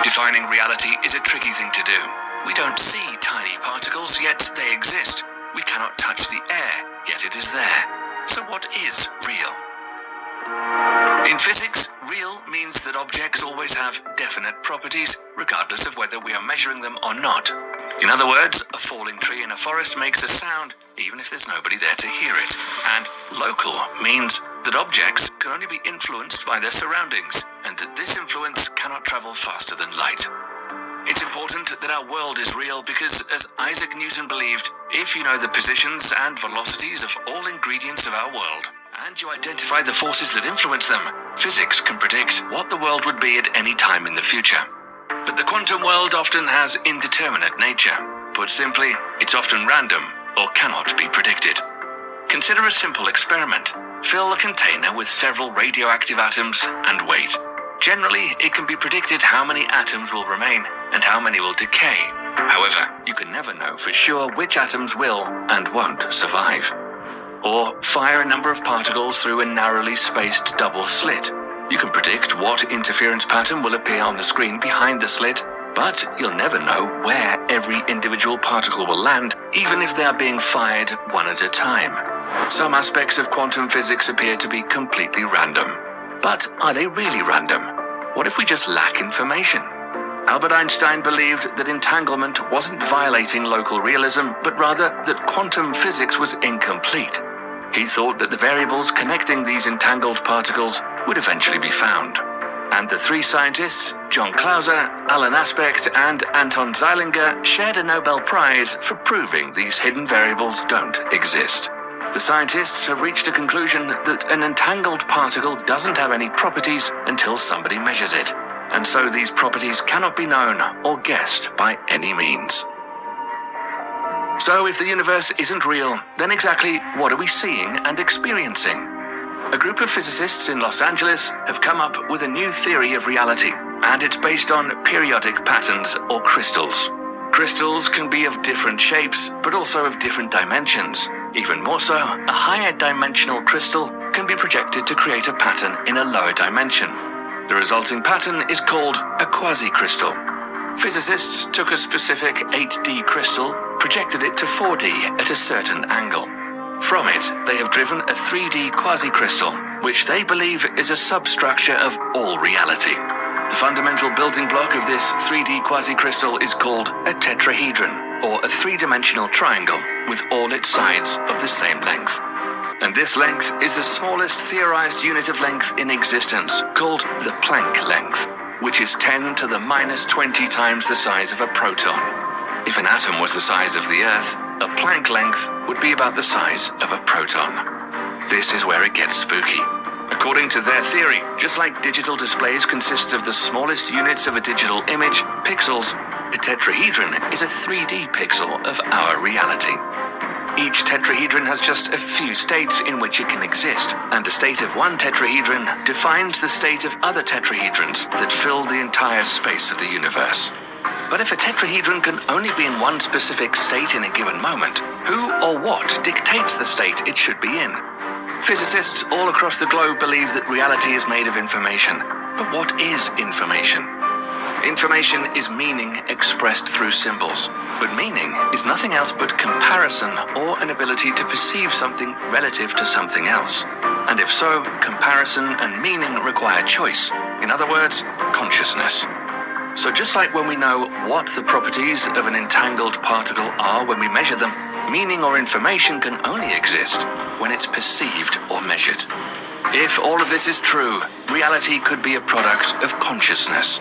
Defining reality is a tricky thing to do. We don't see tiny particles, yet they exist. We cannot touch the air, yet it is there. So what is real? In physics, real means that objects always have definite properties, regardless of whether we are measuring them or not. In other words, a falling tree in a forest makes a sound, even if there's nobody there to hear it. And local means that objects can only be influenced by their surroundings, and that this influence cannot travel faster than light. It's important that our world is real because, as Isaac Newton believed, if you know the positions and velocities of all ingredients of our world, and you identify the forces that influence them, physics can predict what the world would be at any time in the future. But the quantum world often has indeterminate nature. Put simply, it's often random or cannot be predicted. Consider a simple experiment. Fill a container with several radioactive atoms and wait. Generally, it can be predicted how many atoms will remain and how many will decay. However, you can never know for sure which atoms will and won't survive. Or fire a number of particles through a narrowly spaced double slit. You can predict what interference pattern will appear on the screen behind the slit, but you'll never know where every individual particle will land, even if they are being fired one at a time. Some aspects of quantum physics appear to be completely random. But are they really random? What if we just lack information? Albert Einstein believed that entanglement wasn't violating local realism, but rather that quantum physics was incomplete. He thought that the variables connecting these entangled particles would eventually be found. And the three scientists, John Clauser, Alan Aspect, and Anton Zeilinger, shared a Nobel Prize for proving these hidden variables don't exist. The scientists have reached a conclusion that an entangled particle doesn't have any properties until somebody measures it, and so these properties cannot be known or guessed by any means. So if the universe isn't real, then exactly what are we seeing and experiencing? A group of physicists in Los Angeles have come up with a new theory of reality, and it's based on periodic patterns or crystals. Crystals can be of different shapes, but also of different dimensions. Even more so, a higher dimensional crystal can be projected to create a pattern in a lower dimension. The resulting pattern is called a quasi-crystal. Physicists took a specific 8D crystal, projected it to 4D at a certain angle. From it, they have driven a 3D quasi-crystal, which they believe is a substructure of all reality. The fundamental building block of this 3D quasi-crystal is called a tetrahedron, or a three-dimensional triangle, with all its sides of the same length. And this length is the smallest theorized unit of length in existence, called the Planck length, which is 10 to the minus 20 times the size of a proton. If an atom was the size of the Earth, a Planck length would be about the size of a proton. This is where it gets spooky. According to their theory, just like digital displays consist of the smallest units of a digital image, pixels, a tetrahedron is a 3D pixel of our reality. Each tetrahedron has just a few states in which it can exist, and a state of one tetrahedron defines the state of other tetrahedrons that fill the entire space of the universe. But if a tetrahedron can only be in one specific state in a given moment, who or what dictates the state it should be in? Physicists all across the globe believe that reality is made of information. But what is information? Information is meaning expressed through symbols, but meaning is nothing else but comparison or an ability to perceive something relative to something else. And if so, comparison and meaning require choice. In other words, consciousness. So just like when we know what the properties of an entangled particle are when we measure them, meaning or information can only exist when it's perceived or measured. If all of this is true, reality could be a product of consciousness.